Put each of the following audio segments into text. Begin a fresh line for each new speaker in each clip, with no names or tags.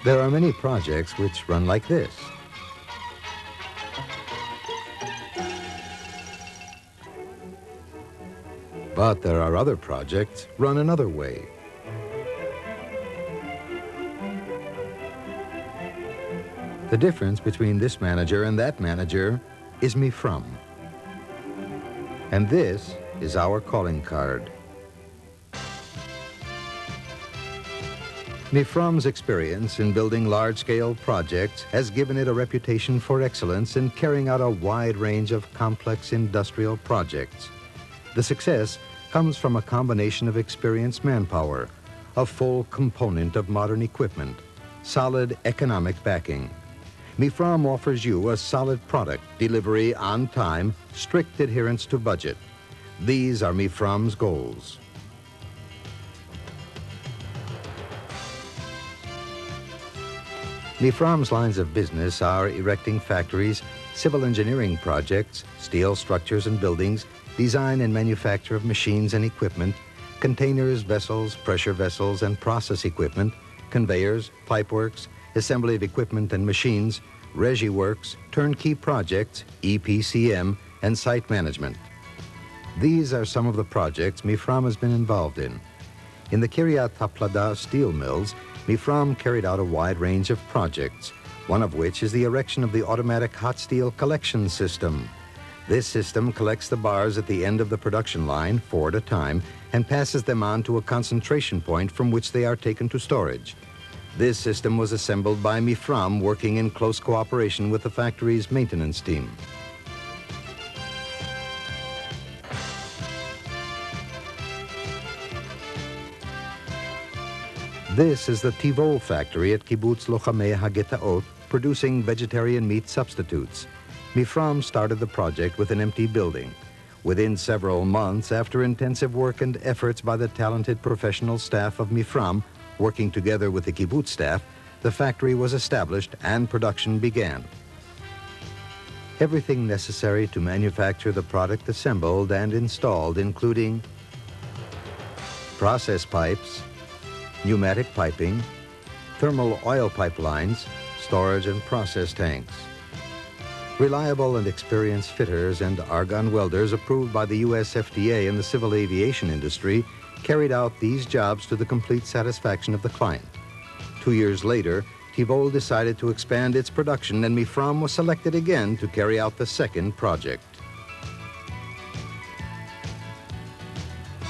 There are many projects which run like this. But there are other projects run another way. The difference between this manager and that manager is Mifram. And this is our calling card. Mifram's experience in building large-scale projects has given it a reputation for excellence in carrying out a wide range of complex industrial projects. The success comes from a combination of experienced manpower, a full component of modern equipment, solid economic backing. Mifram offers you a solid product, delivery on time, strict adherence to budget. These are Mifram's goals. Mifram's lines of business are erecting factories, civil engineering projects, steel structures and buildings, design and manufacture of machines and equipment, containers, vessels, pressure vessels and process equipment, conveyors, pipeworks, assembly of equipment and machines, regi works, turnkey projects, EPCM, and site management. These are some of the projects Mifram has been involved in. In the Kiryat Haplada steel mills, Mifram carried out a wide range of projects, one of which is the erection of the automatic hot steel collection system. This system collects the bars at the end of the production line, 4 at a time, and passes them on to a concentration point from which they are taken to storage. This system was assembled by Mifram, working in close cooperation with the factory's maintenance team. This is the Tivol factory at Kibbutz Lochamei HaGetaot, producing vegetarian meat substitutes. Mifram started the project with an empty building. Within several months, after intensive work and efforts by the talented professional staff of Mifram, working together with the kibbutz staff, the factory was established and production began. Everything necessary to manufacture the product assembled and installed, including process pipes, pneumatic piping, thermal oil pipelines, storage and process tanks. Reliable and experienced fitters and argon welders approved by the US FDA and the civil aviation industry carried out these jobs to the complete satisfaction of the client. 2 years later, Tivol decided to expand its production, and Mifram was selected again to carry out the second project.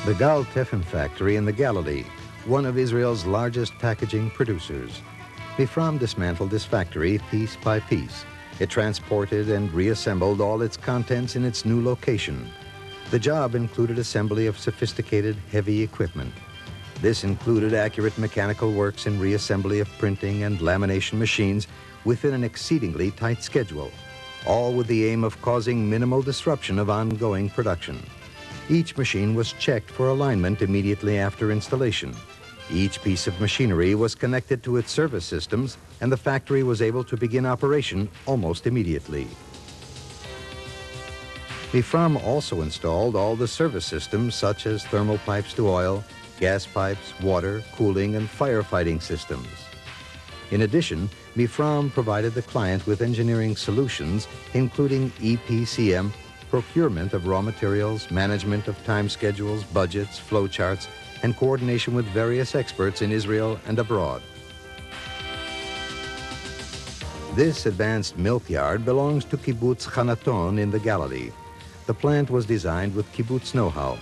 The Gal Tefen factory in the Galilee, one of Israel's largest packaging producers. Mifram dismantled this factory piece by piece. It transported and reassembled all its contents in its new location. The job included assembly of sophisticated heavy equipment. This included accurate mechanical works in reassembly of printing and lamination machines within an exceedingly tight schedule, all with the aim of causing minimal disruption of ongoing production. Each machine was checked for alignment immediately after installation. Each piece of machinery was connected to its service systems, and the factory was able to begin operation almost immediately. Mifram also installed all the service systems such as thermal pipes to oil, gas pipes, water, cooling, and firefighting systems. In addition, Mifram provided the client with engineering solutions, including EPCM, procurement of raw materials, management of time schedules, budgets, flowcharts, and coordination with various experts in Israel and abroad. This advanced milk yard belongs to Kibbutz Hanaton in the Galilee. The plant was designed with kibbutz know-how.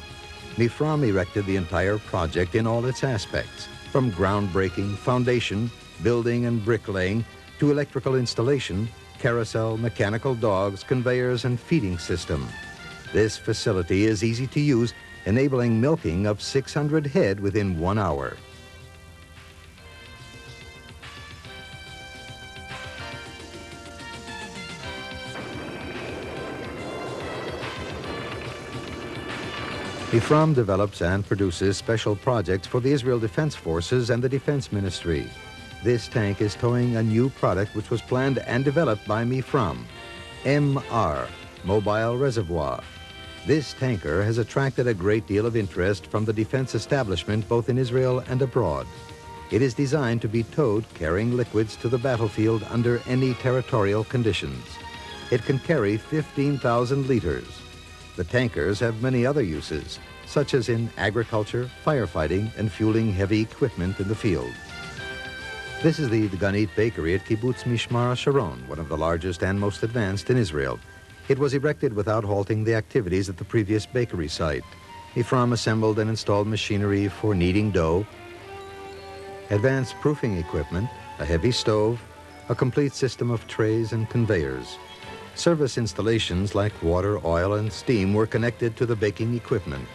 Mifram erected the entire project in all its aspects, from groundbreaking, foundation, building and bricklaying, to electrical installation, carousel, mechanical dogs, conveyors, and feeding system. This facility is easy to use, enabling milking of 600 head within 1 hour. Mifram develops and produces special projects for the Israel Defense Forces and the Defense Ministry. This tank is towing a new product which was planned and developed by Mifram, MR, Mobile Reservoir. This tanker has attracted a great deal of interest from the defense establishment both in Israel and abroad. It is designed to be towed carrying liquids to the battlefield under any territorial conditions. It can carry 15,000 liters. The tankers have many other uses, such as in agriculture, firefighting, and fueling heavy equipment in the field. This is the Ganit bakery at Kibbutz Mishmar Sharon, one of the largest and most advanced in Israel. It was erected without halting the activities at the previous bakery site. Mifram assembled and installed machinery for kneading dough, advanced proofing equipment, a heavy stove, a complete system of trays and conveyors. Service installations like water, oil, and steam were connected to the baking equipment.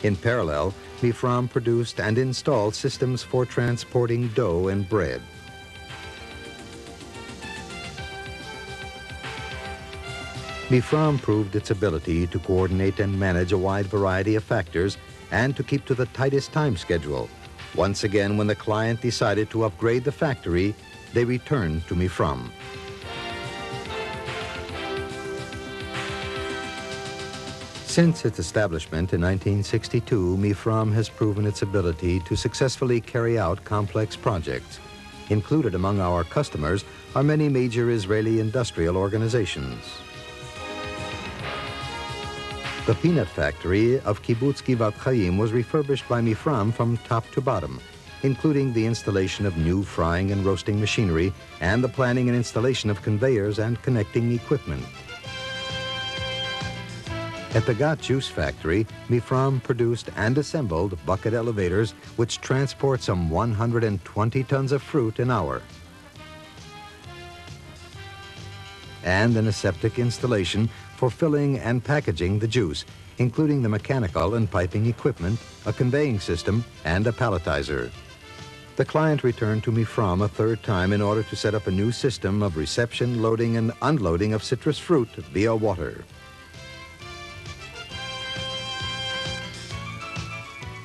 In parallel, Mifram produced and installed systems for transporting dough and bread. Mifram proved its ability to coordinate and manage a wide variety of factors and to keep to the tightest time schedule. Once again, when the client decided to upgrade the factory, they returned to Mifram. Since its establishment in 1962, Mifram has proven its ability to successfully carry out complex projects. Included among our customers are many major Israeli industrial organizations. The peanut factory of Kibbutz Givat Chaim was refurbished by Mifram from top to bottom, including the installation of new frying and roasting machinery and the planning and installation of conveyors and connecting equipment. At the Gat Juice Factory, Mifram produced and assembled bucket elevators which transport some 120 tons of fruit an hour. And an aseptic installation for filling and packaging the juice, including the mechanical and piping equipment, a conveying system, and a palletizer. The client returned to Mifram a third time in order to set up a new system of reception, loading, and unloading of citrus fruit via water.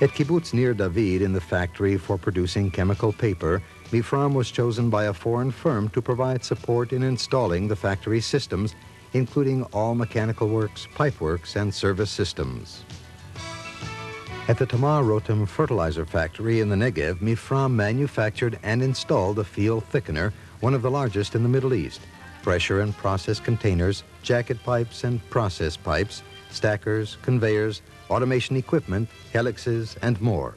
At Kibbutz Nir David, in the factory for producing chemical paper, Mifram was chosen by a foreign firm to provide support in installing the factory systems, including all mechanical works, pipe works, and service systems. At the Tamar Rotem fertilizer factory in the Negev, Mifram manufactured and installed a field thickener, one of the largest in the Middle East, pressure and process containers, jacket pipes and process pipes, stackers, conveyors, automation equipment, helixes, and more.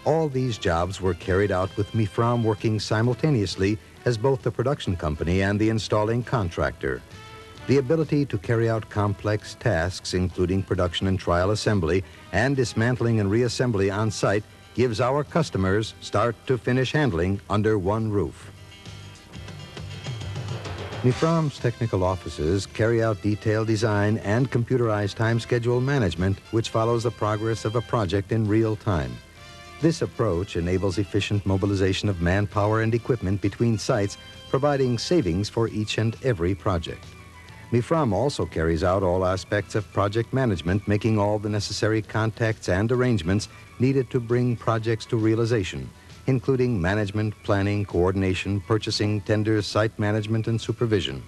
All these jobs were carried out with Mifram working simultaneously as both the production company and the installing contractor. The ability to carry out complex tasks, including production and trial assembly, and dismantling and reassembly on site, gives our customers start-to-finish handling under one roof. Mifram's technical offices carry out detailed design and computerized time schedule management, which follows the progress of a project in real time. This approach enables efficient mobilization of manpower and equipment between sites, providing savings for each and every project. Mifram also carries out all aspects of project management, making all the necessary contacts and arrangements needed to bring projects to realization, including management, planning, coordination, purchasing, tenders, site management, and supervision.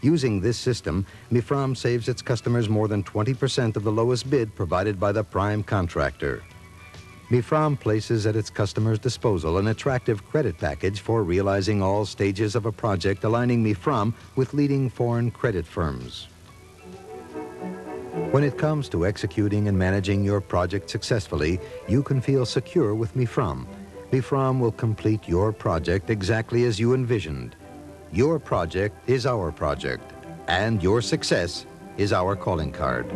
Using this system, Mifram saves its customers more than 20% of the lowest bid provided by the prime contractor. Mifram places at its customers' disposal an attractive credit package for realizing all stages of a project, aligning Mifram with leading foreign credit firms. When it comes to executing and managing your project successfully, you can feel secure with Mifram. Mifram will complete your project exactly as you envisioned. Your project is our project, and your success is our calling card.